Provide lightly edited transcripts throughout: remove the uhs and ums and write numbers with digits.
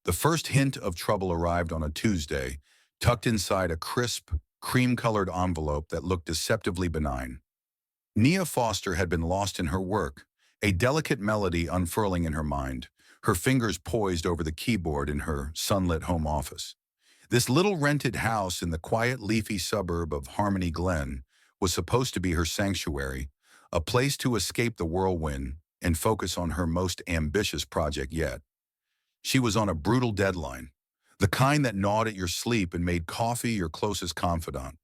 The first hint of trouble arrived on a Tuesday, tucked inside a crisp, cream-colored envelope that looked deceptively benign. Nia Foster had been lost in her work, a delicate melody unfurling in her mind, her fingers poised over the keyboard in her sunlit home office. This little rented house in the quiet, leafy suburb of Harmony Glen was supposed to be her sanctuary, a place to escape the whirlwind and focus on her most ambitious project yet. She was on a brutal deadline, the kind that gnawed at your sleep and made coffee your closest confidant.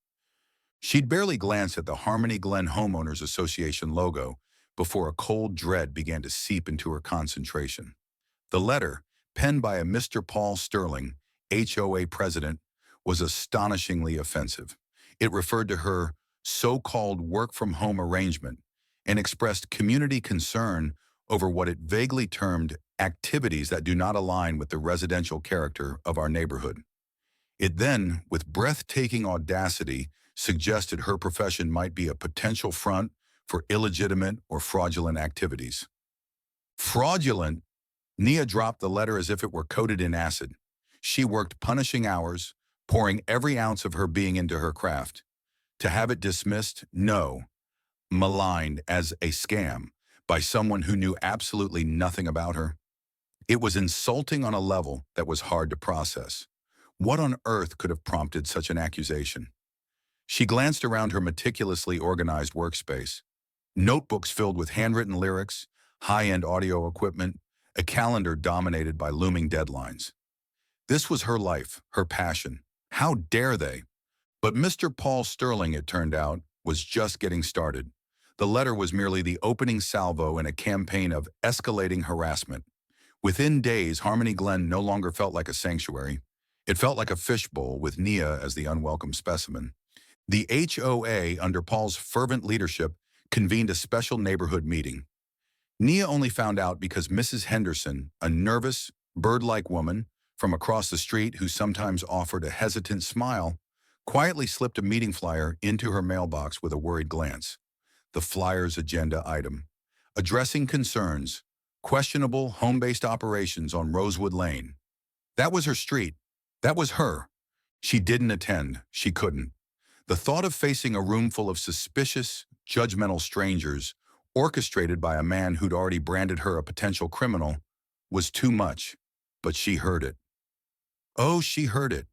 She'd barely glanced at the Harmony Glen Homeowners Association logo before a cold dread began to seep into her concentration. The letter, penned by a Mr. Paul Sterling, HOA president, was astonishingly offensive. It referred to her so-called work-from-home arrangement and expressed community concern over what it vaguely termed activities that do not align with the residential character of our neighborhood. It then, with breathtaking audacity, suggested her profession might be a potential front for illegitimate or fraudulent activities. Fraudulent? Nia dropped the letter as if it were coated in acid. She worked punishing hours, pouring every ounce of her being into her craft. To have it dismissed? No. Maligned as a scam by someone who knew absolutely nothing about her? It was insulting on a level that was hard to process. What on earth could have prompted such an accusation? She glanced around her meticulously organized workspace. Notebooks filled with handwritten lyrics, high-end audio equipment, a calendar dominated by looming deadlines. This was her life, her passion. How dare they? But Mr. Paul Sterling, it turned out, was just getting started. The letter was merely the opening salvo in a campaign of escalating harassment. Within days, Harmony Glen no longer felt like a sanctuary. It felt like a fishbowl with Nia as the unwelcome specimen. The HOA, under Paul's fervent leadership, convened a special neighborhood meeting. Nia only found out because Mrs. Henderson, a nervous, bird-like woman from across the street who sometimes offered a hesitant smile, quietly slipped a meeting flyer into her mailbox with a worried glance. The flyer's agenda item: addressing concerns, questionable home-based operations on Rosewood Lane. That was her street. That was her. She didn't attend. She couldn't. The thought of facing a room full of suspicious, judgmental strangers, orchestrated by a man who'd already branded her a potential criminal, was too much. But she heard it. Oh, she heard it.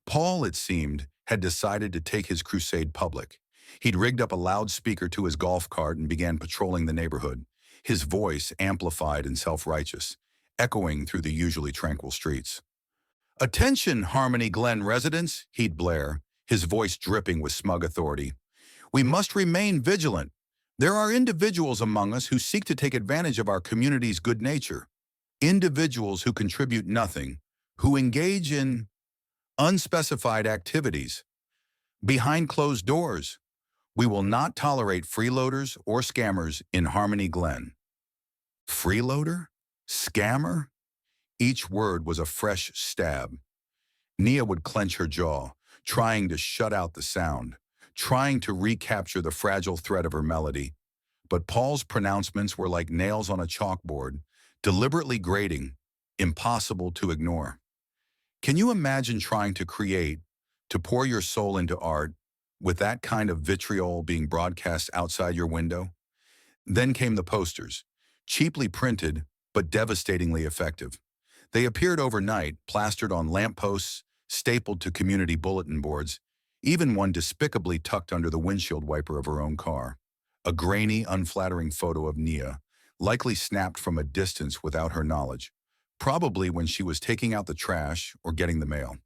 Paul, it seemed, had decided to take his crusade public. He'd rigged up a loudspeaker to his golf cart and began patrolling the neighborhood, his voice amplified and self-righteous, echoing through the usually tranquil streets. "Attention, Harmony Glen residents," he'd blare, his voice dripping with smug authority. "We must remain vigilant. There are individuals among us who seek to take advantage of our community's good nature. Individuals who contribute nothing, who engage in unspecified activities. Behind closed doors, we will not tolerate freeloaders or scammers in Harmony Glen." Freeloader? Scammer? Each word was a fresh stab. Nia would clench her jaw, trying to shut out the sound, trying to recapture the fragile thread of her melody. But Paul's pronouncements were like nails on a chalkboard, deliberately grating, impossible to ignore. Can you imagine trying to create, to pour your soul into art, with that kind of vitriol being broadcast outside your window? Then came the posters, cheaply printed but devastatingly effective. They appeared overnight, plastered on lampposts, stapled to community bulletin boards, even one despicably tucked under the windshield wiper of her own car. A grainy, unflattering photo of Nia, likely snapped from a distance without her knowledge, probably when she was taking out the trash or getting the mail.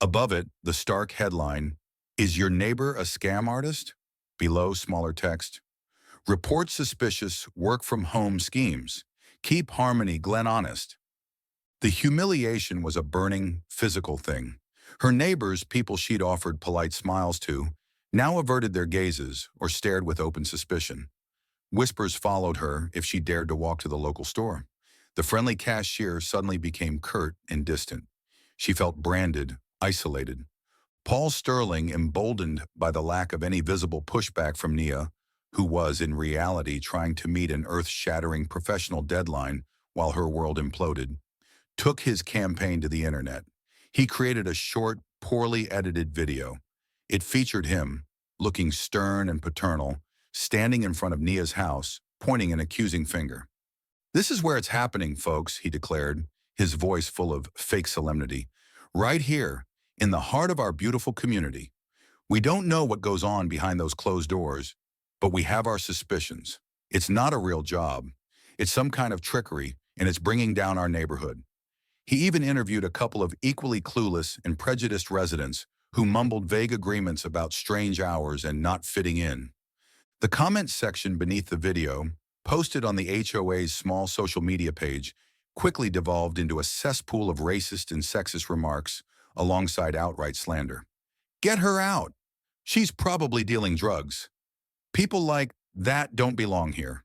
Above it, the stark headline, "Is your neighbor a scam artist?" Below, smaller text, "Report suspicious work-from-home schemes. Keep Harmony Glen honest." The humiliation was a burning, physical thing. Her neighbors, people she'd offered polite smiles to, now averted their gazes or stared with open suspicion. Whispers followed her if she dared to walk to the local store. The friendly cashier suddenly became curt and distant. She felt branded, isolated. Paul Sterling, emboldened by the lack of any visible pushback from Nia, who was in reality trying to meet an earth-shattering professional deadline while her world imploded, took his campaign to the internet. He created a short, poorly edited video. It featured him, looking stern and paternal, standing in front of Nia's house, pointing an accusing finger. "This is where it's happening, folks," he declared, his voice full of fake solemnity. "Right here, in the heart of our beautiful community. We don't know what goes on behind those closed doors, but we have our suspicions. It's not a real job. It's some kind of trickery, and it's bringing down our neighborhood." He even interviewed a couple of equally clueless and prejudiced residents who mumbled vague agreements about strange hours and not fitting in. The comments section beneath the video, posted on the HOA's small social media page, quickly devolved into a cesspool of racist and sexist remarks alongside outright slander. "Get her out. She's probably dealing drugs. People like that don't belong here."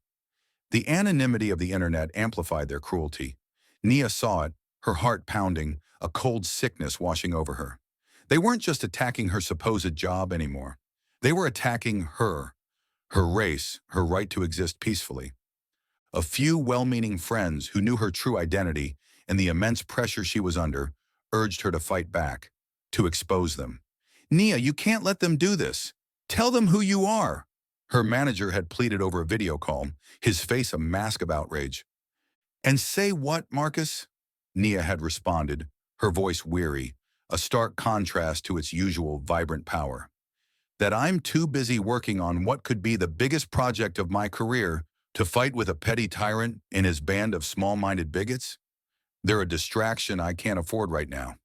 The anonymity of the internet amplified their cruelty. Nia saw it, her heart pounding, a cold sickness washing over her. They weren't just attacking her supposed job anymore. They were attacking her race, her right to exist peacefully. A few well-meaning friends who knew her true identity and the immense pressure she was under urged her to fight back, to expose them. "Nia, you can't let them do this. Tell them who you are." Her manager had pleaded over a video call, his face a mask of outrage. "And say what, Marcus?" Nia had responded, her voice weary, a stark contrast to its usual vibrant power. "That I'm too busy working on what could be the biggest project of my career to fight with a petty tyrant and his band of small-minded bigots? They're a distraction I can't afford right now."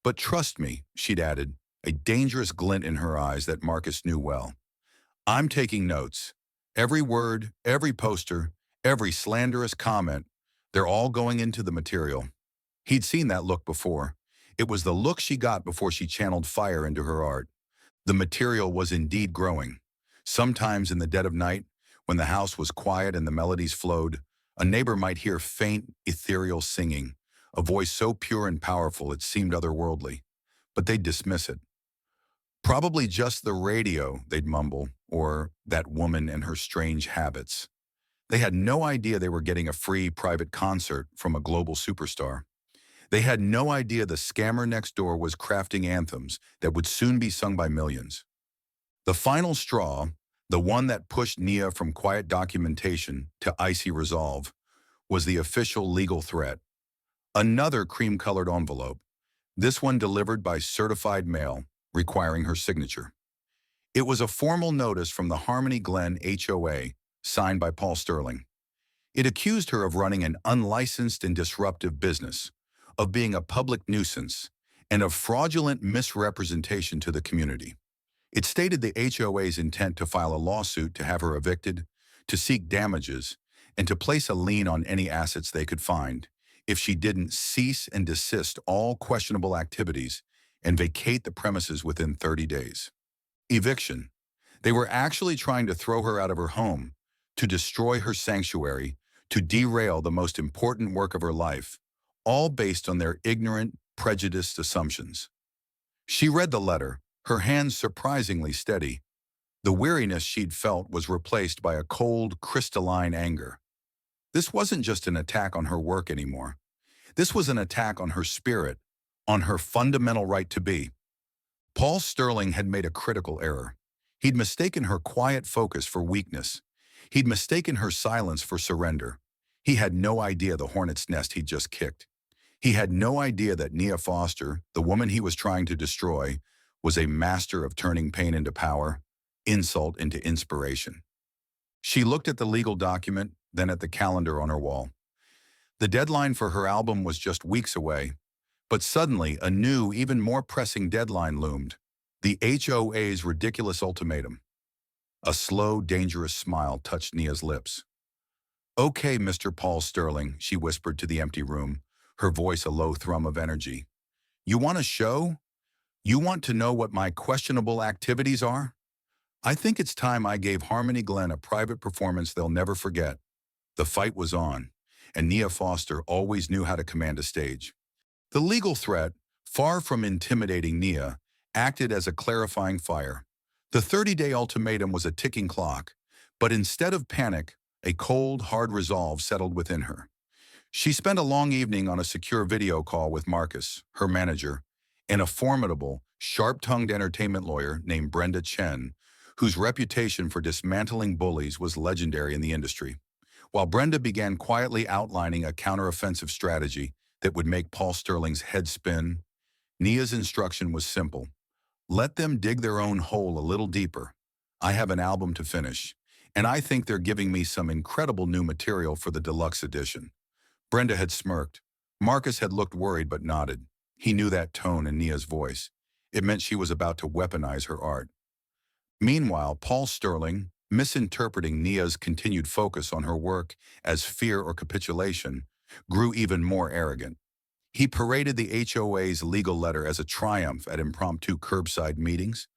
"But trust me," she'd added, a dangerous glint in her eyes that Marcus knew well. "I'm taking notes. Every word, every poster, every slanderous comment, they're all going into the material." He'd seen that look before. It was the look she got before she channeled fire into her art. The material was indeed growing. Sometimes in the dead of night, when the house was quiet and the melodies flowed, a neighbor might hear faint, ethereal singing, a voice so pure and powerful it seemed otherworldly. But they'd dismiss it. "Probably just the radio," they'd mumble, or "that woman and her strange habits." They had no idea they were getting a free private concert from a global superstar. They had no idea the scammer next door was crafting anthems that would soon be sung by millions. The final straw, the one that pushed Nia from quiet documentation to icy resolve, was the official legal threat. Another cream-colored envelope, this one delivered by certified mail, requiring her signature. It was a formal notice from the Harmony Glen HOA, signed by Paul Sterling. It accused her of running an unlicensed and disruptive business, of being a public nuisance, and of fraudulent misrepresentation to the community. It stated the HOA's intent to file a lawsuit to have her evicted, to seek damages, and to place a lien on any assets they could find if she didn't cease and desist all questionable activities and vacate the premises within 30 days. Eviction. They were actually trying to throw her out of her home, to destroy her sanctuary, to derail the most important work of her life, all based on their ignorant, prejudiced assumptions. She read the letter, her hands surprisingly steady. The weariness she'd felt was replaced by a cold, crystalline anger. This wasn't just an attack on her work anymore. This was an attack on her spirit, on her fundamental right to be. Paul Sterling had made a critical error. He'd mistaken her quiet focus for weakness. He'd mistaken her silence for surrender. He had no idea the hornet's nest he'd just kicked. He had no idea that Nia Foster, the woman he was trying to destroy, was a master of turning pain into power, insult into inspiration. She looked at the legal document, then at the calendar on her wall. The deadline for her album was just weeks away, but suddenly a new, even more pressing deadline loomed: the HOA's ridiculous ultimatum. A slow, dangerous smile touched Nia's lips. "Okay, Mr. Paul Sterling," she whispered to the empty room, her voice a low thrum of energy. "You want a show? You want to know what my questionable activities are? I think it's time I gave Harmony Glen a private performance they'll never forget." The fight was on, and Nia Foster always knew how to command a stage. The legal threat, far from intimidating Nia, acted as a clarifying fire. The 30-day ultimatum was a ticking clock, but instead of panic, a cold, hard resolve settled within her. She spent a long evening on a secure video call with Marcus, her manager, and a formidable, sharp-tongued entertainment lawyer named Brenda Chen, whose reputation for dismantling bullies was legendary in the industry. While Brenda began quietly outlining a counteroffensive strategy that would make Paul Sterling's head spin, Nia's instruction was simple. Let them dig their own hole a little deeper. I have an album to finish, and I think they're giving me some incredible new material for the deluxe edition. Brenda had smirked. Marcus had looked worried but nodded. He knew that tone in Nia's voice. It meant she was about to weaponize her art. Meanwhile, Paul Sterling, misinterpreting Nia's continued focus on her work as fear or capitulation, grew even more arrogant. He paraded the HOA's legal letter as a triumph at impromptu curbside meetings,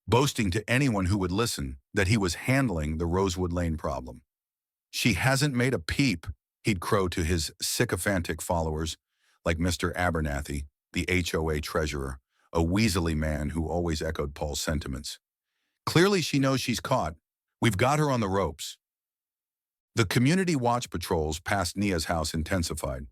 boasting to anyone who would listen that he was handling the Rosewood Lane problem. She hasn't made a peep, he'd crow to his sycophantic followers, like Mr. Abernathy, the HOA treasurer, a weaselly man who always echoed Paul's sentiments. Clearly she knows she's caught. We've got her on the ropes. The community watch patrols past Nia's house intensified.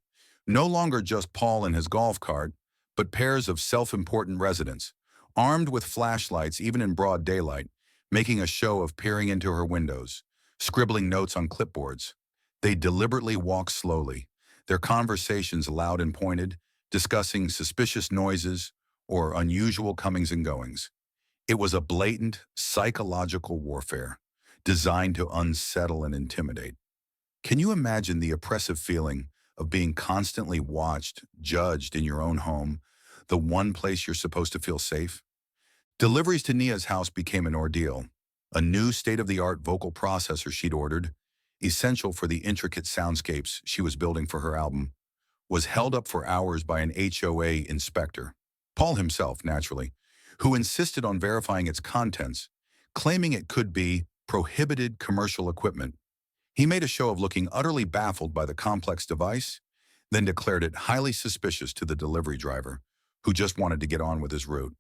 No longer just Paul and his golf cart, but pairs of self-important residents, armed with flashlights even in broad daylight, making a show of peering into her windows, scribbling notes on clipboards. They deliberately walk slowly, their conversations loud and pointed, discussing suspicious noises or unusual comings and goings. It was a blatant, psychological warfare, designed to unsettle and intimidate. Can you imagine the oppressive feeling of being constantly watched, judged in your own home, the one place you're supposed to feel safe? Deliveries to Nia's house became an ordeal. A new state-of-the-art vocal processor she'd ordered, essential for the intricate soundscapes she was building for her album, was held up for hours by an HOA inspector, Paul himself, naturally, who insisted on verifying its contents, claiming it could be prohibited commercial equipment. He made a show of looking utterly baffled by the complex device, then declared it highly suspicious to the delivery driver, who just wanted to get on with his route.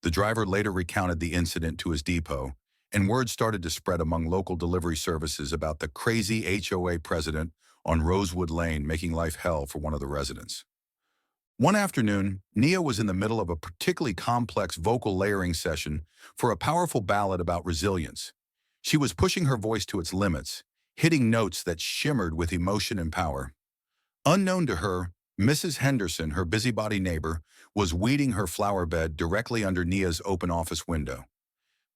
The driver later recounted the incident to his depot, and word started to spread among local delivery services about the crazy HOA president on Rosewood Lane making life hell for one of the residents. One afternoon, Nia was in the middle of a particularly complex vocal layering session for a powerful ballad about resilience. She was pushing her voice to its limits, hitting notes that shimmered with emotion and power. Unknown to her, Mrs. Henderson, her busybody neighbor, was weeding her flower bed directly under Nia's open office window.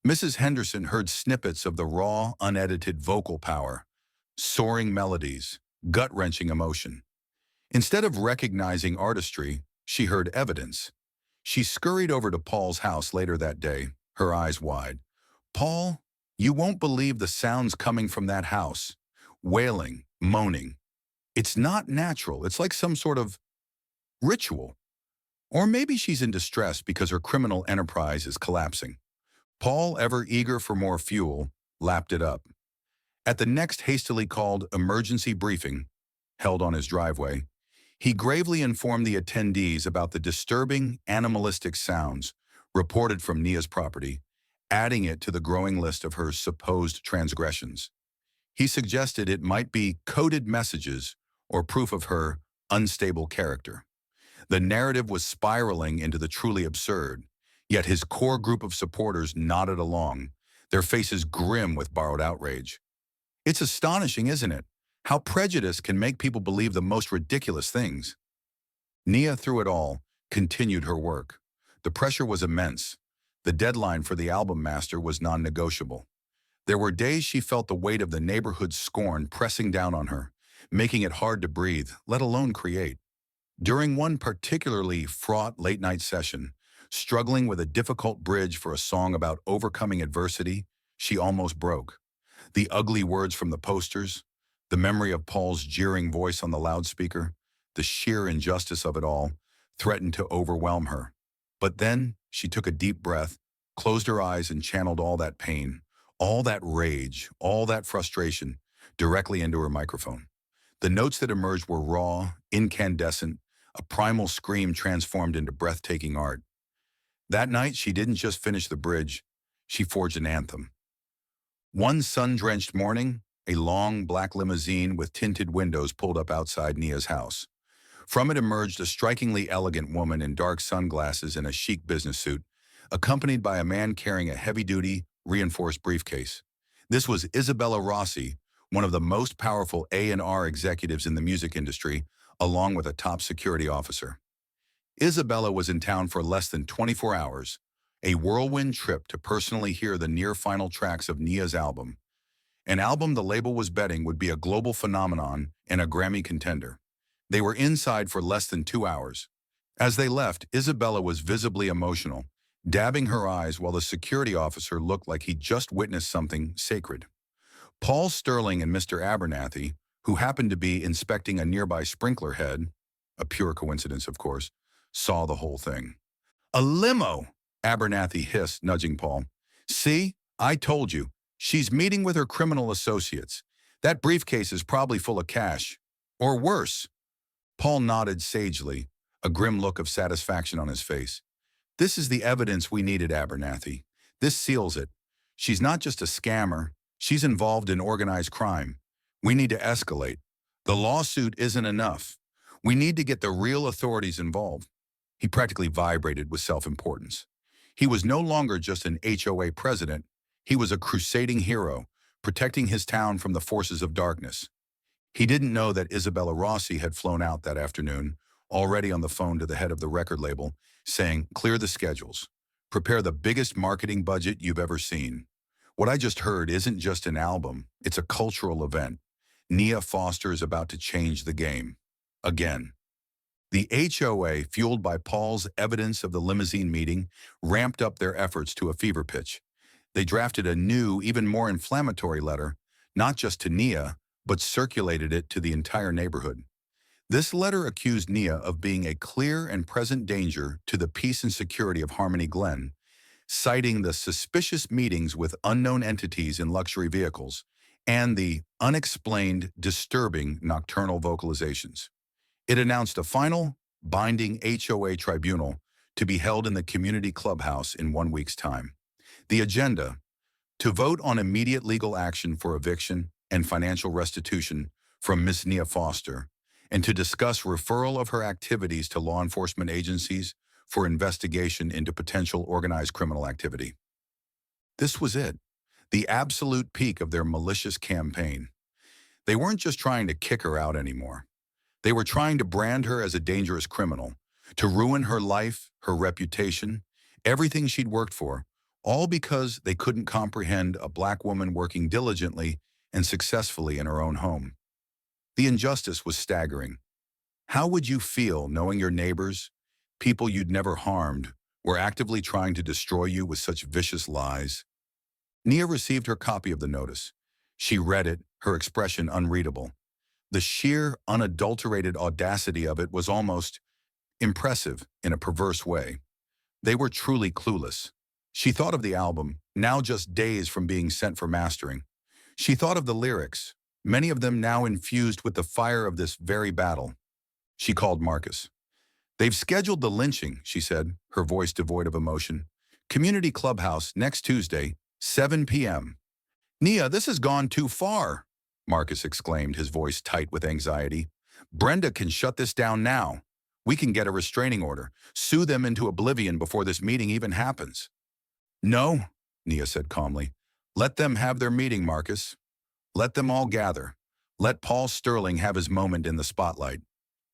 Mrs. Henderson heard snippets of the raw, unedited vocal power, soaring melodies, gut-wrenching emotion. Instead of recognizing artistry, she heard evidence. She scurried over to Paul's house later that day, her eyes wide. "Paul, you won't believe the sounds coming from that house. Wailing, moaning. It's not natural. It's like some sort of ritual. Or maybe she's in distress because her criminal enterprise is collapsing." Paul, ever eager for more fuel, lapped it up. At the next hastily called emergency briefing, held on his driveway, he gravely informed the attendees about the disturbing, animalistic sounds reported from Nia's property, adding it to the growing list of her supposed transgressions. He suggested it might be coded messages or proof of her unstable character. The narrative was spiraling into the truly absurd, yet his core group of supporters nodded along, their faces grim with borrowed outrage. It's astonishing, isn't it, how prejudice can make people believe the most ridiculous things. Nia, through it all, continued her work. The pressure was immense. The deadline for the album master was non-negotiable. There were days she felt the weight of the neighborhood's scorn pressing down on her, making it hard to breathe, let alone create. During one particularly fraught late-night session, struggling with a difficult bridge for a song about overcoming adversity, she almost broke. The ugly words from the posters, the memory of Paul's jeering voice on the loudspeaker, the sheer injustice of it all, threatened to overwhelm her. But then she took a deep breath, closed her eyes and channeled all that pain, all that rage, all that frustration, directly into her microphone. The notes that emerged were raw, incandescent, a primal scream transformed into breathtaking art. That night, she didn't just finish the bridge, she forged an anthem. One sun-drenched morning, A long, black limousine with tinted windows pulled up outside Nia's house. From it emerged a strikingly elegant woman in dark sunglasses and a chic business suit, accompanied by a man carrying a heavy-duty, reinforced briefcase. This was Isabella Rossi, one of the most powerful A&R executives in the music industry, along with a top security officer. Isabella was in town for less than 24 hours, a whirlwind trip to personally hear the near-final tracks of Nia's album. An album the label was betting would be a global phenomenon and a Grammy contender. They were inside for less than 2 hours. As they left, Isabella was visibly emotional, dabbing her eyes while the security officer looked like he'd just witnessed something sacred. Paul Sterling and Mr. Abernathy, who happened to be inspecting a nearby sprinkler head, a pure coincidence of course, saw the whole thing. "A limo!" Abernathy hissed, nudging Paul. "See? I told you. She's meeting with her criminal associates. That briefcase is probably full of cash. Or worse." Paul nodded sagely, a grim look of satisfaction on his face. "This is the evidence we needed, Abernathy. This seals it. She's not just a scammer. She's involved in organized crime. We need to escalate. The lawsuit isn't enough. We need to get the real authorities involved." He practically vibrated with self-importance. He was no longer just an HOA president. He was a crusading hero, protecting his town from the forces of darkness. He didn't know that Isabella Rossi had flown out that afternoon, already on the phone to the head of the record label, saying, "Clear the schedules. Prepare the biggest marketing budget you've ever seen. What I just heard isn't just an album, it's a cultural event. Nia Foster is about to change the game. Again." The HOA, fueled by Paul's evidence of the limousine meeting, ramped up their efforts to a fever pitch. They drafted a new, even more inflammatory letter, not just to Nia, but circulated it to the entire neighborhood. This letter accused Nia of being a clear and present danger to the peace and security of Harmony Glen, citing the suspicious meetings with unknown entities in luxury vehicles and the unexplained, disturbing nocturnal vocalizations. It announced a final, binding HOA tribunal to be held in the community clubhouse in 1 week's time. The agenda: to vote on immediate legal action for eviction and financial restitution from Miss Nia Foster, and to discuss referral of her activities to law enforcement agencies for investigation into potential organized criminal activity. This was it, the absolute peak of their malicious campaign. They weren't just trying to kick her out anymore. They were trying to brand her as a dangerous criminal, to ruin her life, her reputation, everything she'd worked for, all because they couldn't comprehend a black woman working diligently and successfully in her own home. The injustice was staggering. How would you feel knowing your neighbors, people you'd never harmed, were actively trying to destroy you with such vicious lies? Nia received her copy of the notice. She read it, her expression unreadable. The sheer, unadulterated audacity of it was almost impressive in a perverse way. They were truly clueless. She thought of the album, now just days from being sent for mastering. She thought of the lyrics, many of them now infused with the fire of this very battle. She called Marcus. "They've scheduled the lynching," she said, her voice devoid of emotion. "Community Clubhouse next Tuesday, 7 p.m. "Nia, this has gone too far," Marcus exclaimed, his voice tight with anxiety. "Brenda can shut this down now. We can get a restraining order, sue them into oblivion before this meeting even happens." "No," Nia said calmly. "Let them have their meeting, Marcus. Let them all gather. Let Paul Sterling have his moment in the spotlight.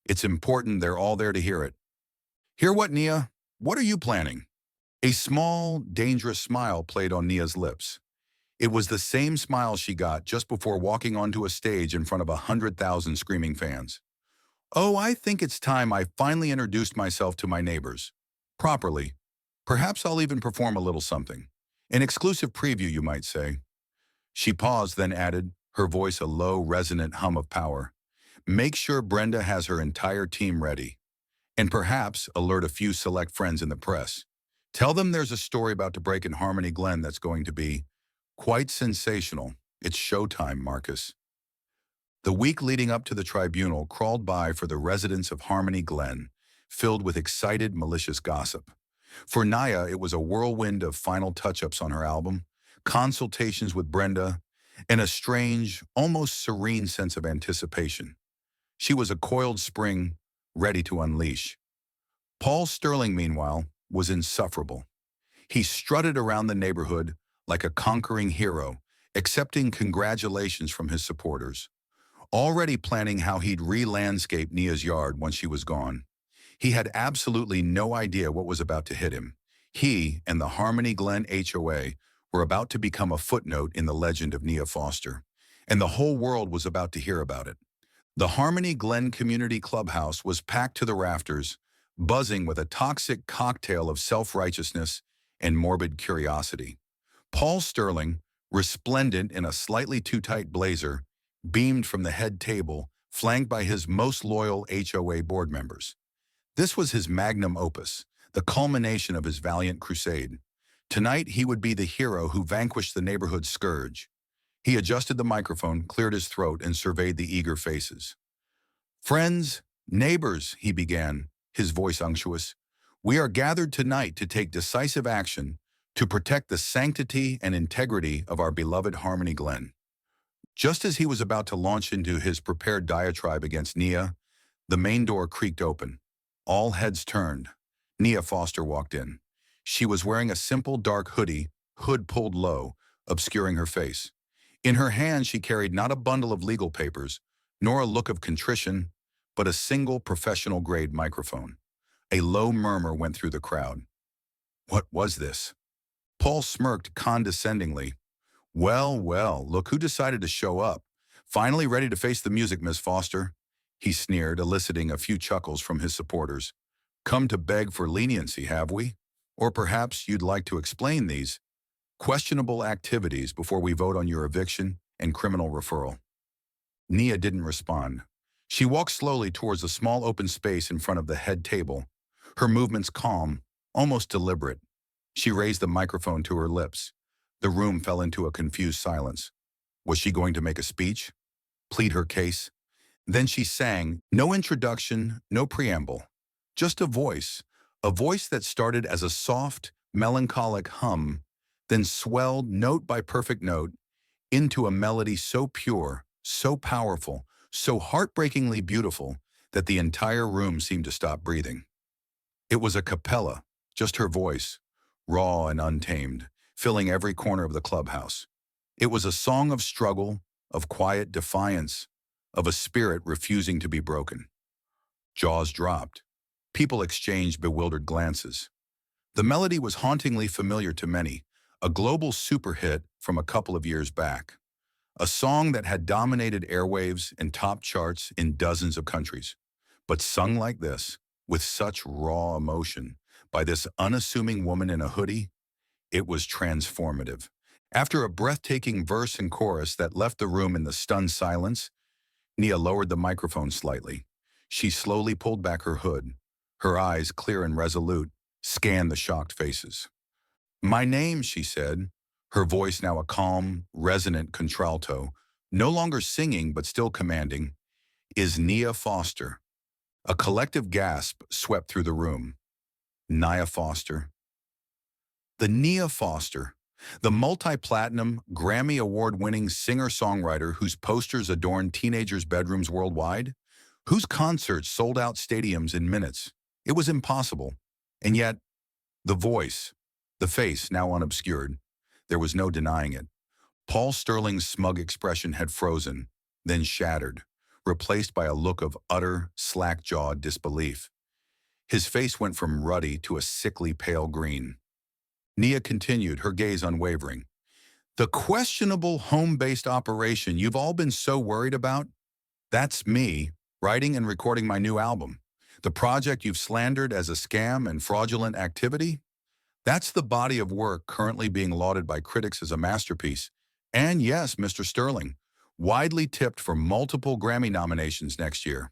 It's important they're all there to hear it." "Hear what, Nia? What are you planning?" A small, dangerous smile played on Nia's lips. It was the same smile she got just before walking onto a stage in front of 100,000 screaming fans. "Oh, I think it's time I finally introduced myself to my neighbors. Properly. Perhaps I'll even perform a little something. An exclusive preview, you might say." She paused, then added, her voice a low, resonant hum of power. "Make sure Brenda has her entire team ready. And perhaps alert a few select friends in the press. Tell them there's a story about to break in Harmony Glen that's going to be quite sensational. It's showtime, Marcus." The week leading up to the tribunal crawled by for the residents of Harmony Glen, filled with excited, malicious gossip. For Nia, it was a whirlwind of final touch-ups on her album, consultations with Brenda, and a strange, almost serene sense of anticipation. She was a coiled spring, ready to unleash. Paul Sterling, meanwhile, was insufferable. He strutted around the neighborhood like a conquering hero, accepting congratulations from his supporters, already planning how he'd re-landscape Nia's yard once she was gone. He had absolutely no idea what was about to hit him. He and the Harmony Glen HOA were about to become a footnote in the legend of Nia Foster, and the whole world was about to hear about it. The Harmony Glen Community Clubhouse was packed to the rafters, buzzing with a toxic cocktail of self-righteousness and morbid curiosity. Paul Sterling, resplendent in a slightly too tight blazer, beamed from the head table, flanked by his most loyal HOA board members. This was his magnum opus, the culmination of his valiant crusade. Tonight, he would be the hero who vanquished the neighborhood's scourge. He adjusted the microphone, cleared his throat, and surveyed the eager faces. "Friends, neighbors," he began, his voice unctuous, "we are gathered tonight to take decisive action to protect the sanctity and integrity of our beloved Harmony Glen." Just as he was about to launch into his prepared diatribe against Nia, the main door creaked open. All heads turned. Nia Foster walked in. She was wearing a simple dark hoodie, hood pulled low, obscuring her face. In her hand, she carried not a bundle of legal papers, nor a look of contrition, but a single professional-grade microphone. A low murmur went through the crowd. What was this? Paul smirked condescendingly. "Well, well, look who decided to show up. Finally ready to face the music, Miss Foster," he sneered, eliciting a few chuckles from his supporters. "Come to beg for leniency, have we? Or perhaps you'd like to explain these questionable activities before we vote on your eviction and criminal referral." Nia didn't respond. She walked slowly towards a small open space in front of the head table, her movements calm, almost deliberate. She raised the microphone to her lips. The room fell into a confused silence. Was she going to make a speech? Plead her case? Then she sang, no introduction, no preamble, just a voice that started as a soft, melancholic hum, then swelled note by perfect note into a melody so pure, so powerful, so heartbreakingly beautiful that the entire room seemed to stop breathing. It was a cappella, just her voice, raw and untamed, filling every corner of the clubhouse. It was a song of struggle, of quiet defiance, of a spirit refusing to be broken. Jaws dropped. People exchanged bewildered glances. The melody was hauntingly familiar to many, a global super hit from a couple of years back. A song that had dominated airwaves and top charts in dozens of countries. But sung like this, with such raw emotion, by this unassuming woman in a hoodie, it was transformative. After a breathtaking verse and chorus that left the room in the stunned silence, Nia lowered the microphone slightly. She slowly pulled back her hood. Her eyes, clear and resolute, scanned the shocked faces. "My name," she said, her voice now a calm, resonant contralto, no longer singing but still commanding, "is Nia Foster." A collective gasp swept through the room. Nia Foster. The Nia Foster, the multi-platinum, Grammy Award-winning singer-songwriter whose posters adorned teenagers' bedrooms worldwide, whose concerts sold out stadiums in minutes. It was impossible. And yet, the voice, the face now unobscured, there was no denying it. Paul Sterling's smug expression had frozen, then shattered, replaced by a look of utter, slack-jawed disbelief. His face went from ruddy to a sickly pale green. Nia continued, her gaze unwavering. "The questionable home-based operation you've all been so worried about? That's me, writing and recording my new album. The project you've slandered as a scam and fraudulent activity? That's the body of work currently being lauded by critics as a masterpiece. And yes, Mr. Sterling, widely tipped for multiple Grammy nominations next year."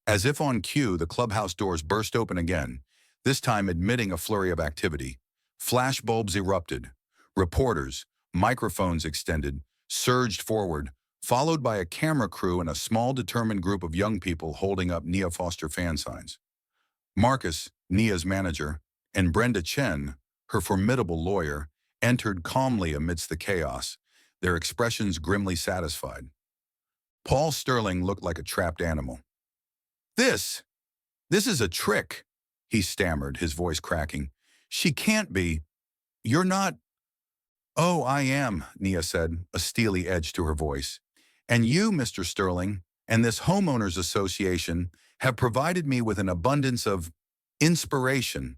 As if on cue, the clubhouse doors burst open again, this time admitting a flurry of activity. Flashbulbs erupted. Reporters, microphones extended, surged forward, followed by a camera crew and a small determined group of young people holding up Nia Foster fan signs. Marcus, Nia's manager, and Brenda Chen, her formidable lawyer, entered calmly amidst the chaos, their expressions grimly satisfied. Paul Sterling looked like a trapped animal. This, this is a trick, he stammered, his voice cracking. She can't be. You're not. Oh, I am, Nia said, a steely edge to her voice. And you, Mr. Sterling, and this homeowners association have provided me with an abundance of inspiration.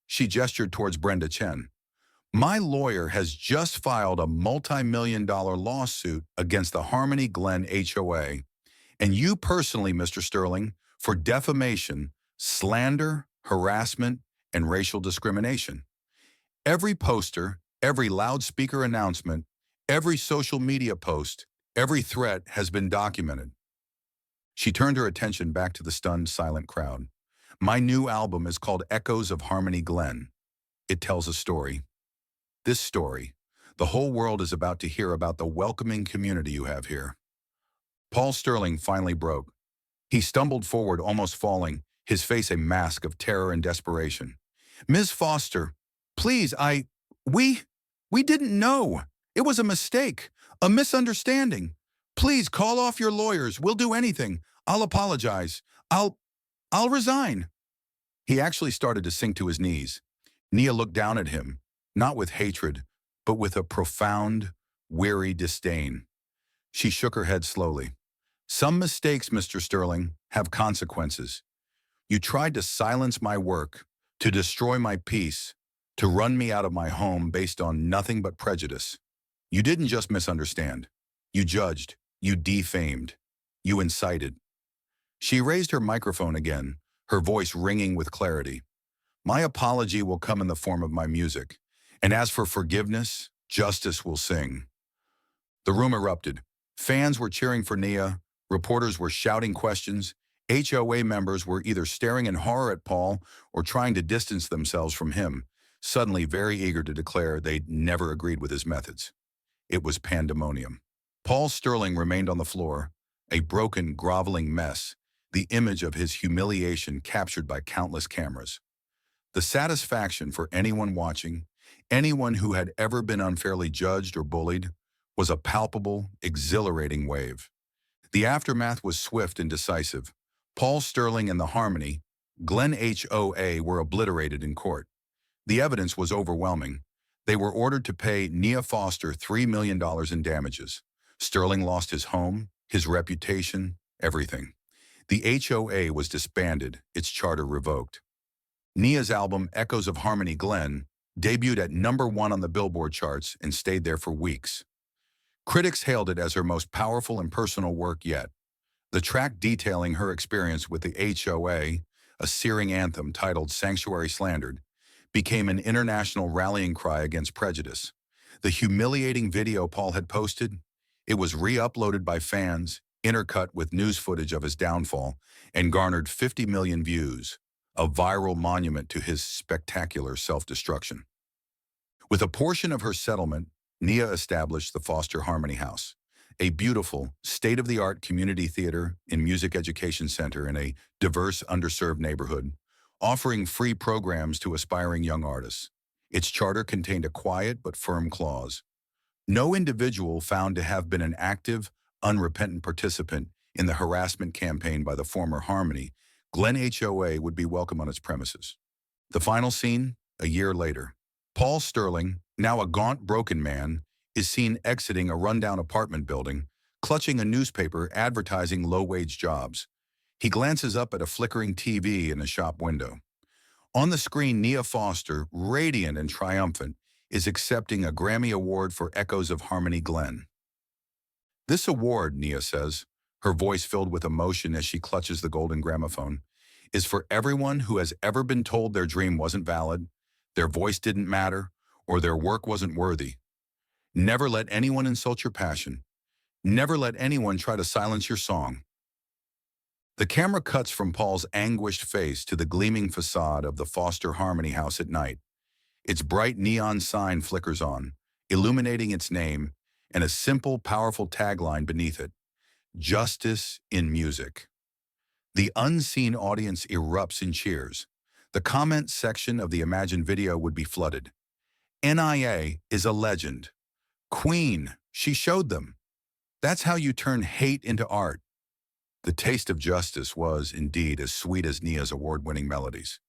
She gestured towards Brenda Chen. My lawyer has just filed a multi-million-dollar lawsuit against the Harmony Glen HOA, and you personally, Mr. Sterling, for defamation, slander, harassment, and racial discrimination. Every poster, every loudspeaker announcement, every social media post, every threat has been documented. She turned her attention back to the stunned, silent crowd. My new album is called Echoes of Harmony Glen. It tells a story. This story, the whole world is about to hear about the welcoming community you have here. Paul Sterling finally broke. He stumbled forward, almost falling, his face a mask of terror and desperation. Ms. Foster, please, we didn't know. It was a mistake, a misunderstanding. Please call off your lawyers. We'll do anything. I'll apologize. I'll resign. He actually started to sink to his knees. Nia looked down at him, not with hatred, but with a profound, weary disdain. She shook her head slowly. Some mistakes, Mr. Sterling, have consequences. You tried to silence my work, to destroy my peace, to run me out of my home based on nothing but prejudice. You didn't just misunderstand. You judged. You defamed. You incited. She raised her microphone again, her voice ringing with clarity. My apology will come in the form of my music. And as for forgiveness, justice will sing. The room erupted. Fans were cheering for Nia. Reporters were shouting questions. HOA members were either staring in horror at Paul or trying to distance themselves from him, suddenly very eager to declare they'd never agreed with his methods. It was pandemonium. Paul Sterling remained on the floor, a broken, groveling mess, the image of his humiliation captured by countless cameras. The satisfaction for anyone watching, anyone who had ever been unfairly judged or bullied, was a palpable, exhilarating wave. The aftermath was swift and decisive. Paul Sterling and the Harmony, Glen HOA, were obliterated in court. The evidence was overwhelming. They were ordered to pay Nia Foster $3 million in damages. Sterling lost his home, his reputation, everything. The HOA was disbanded, its charter revoked. Nia's album, Echoes of Harmony Glen, debuted at #1 on the Billboard charts and stayed there for weeks. Critics hailed it as her most powerful and personal work yet. The track detailing her experience with the HOA, a searing anthem titled Sanctuary Slandered, became an international rallying cry against prejudice. The humiliating video Paul had posted, it was re-uploaded by fans, intercut with news footage of his downfall, and garnered 50 million views, a viral monument to his spectacular self-destruction. With a portion of her settlement, Nia established the Foster Harmony House, a beautiful, state-of-the-art community theater and music education center in a diverse, underserved neighborhood, offering free programs to aspiring young artists. Its charter contained a quiet but firm clause. No individual found to have been an active, unrepentant participant in the harassment campaign by the former Harmony, Glen HOA would be welcome on its premises. The final scene, a year later. Paul Sterling, now a gaunt, broken man, is seen exiting a rundown apartment building, clutching a newspaper advertising low-wage jobs. He glances up at a flickering TV in a shop window. On the screen, Nia Foster, radiant and triumphant, is accepting a Grammy Award for Echoes of Harmony Glen. This award, Nia says, her voice filled with emotion as she clutches the golden gramophone, is for everyone who has ever been told their dream wasn't valid, their voice didn't matter, or their work wasn't worthy. Never let anyone insult your passion. Never let anyone try to silence your song. The camera cuts from Paul's anguished face to the gleaming facade of the Foster Harmony House at night. Its bright neon sign flickers on, illuminating its name, and a simple, powerful tagline beneath it: Justice in Music. The unseen audience erupts in cheers. The comment section of the imagined video would be flooded. NIA is a legend. Queen, she showed them. That's how you turn hate into art. The taste of justice was, indeed, as sweet as Nia's award-winning melodies.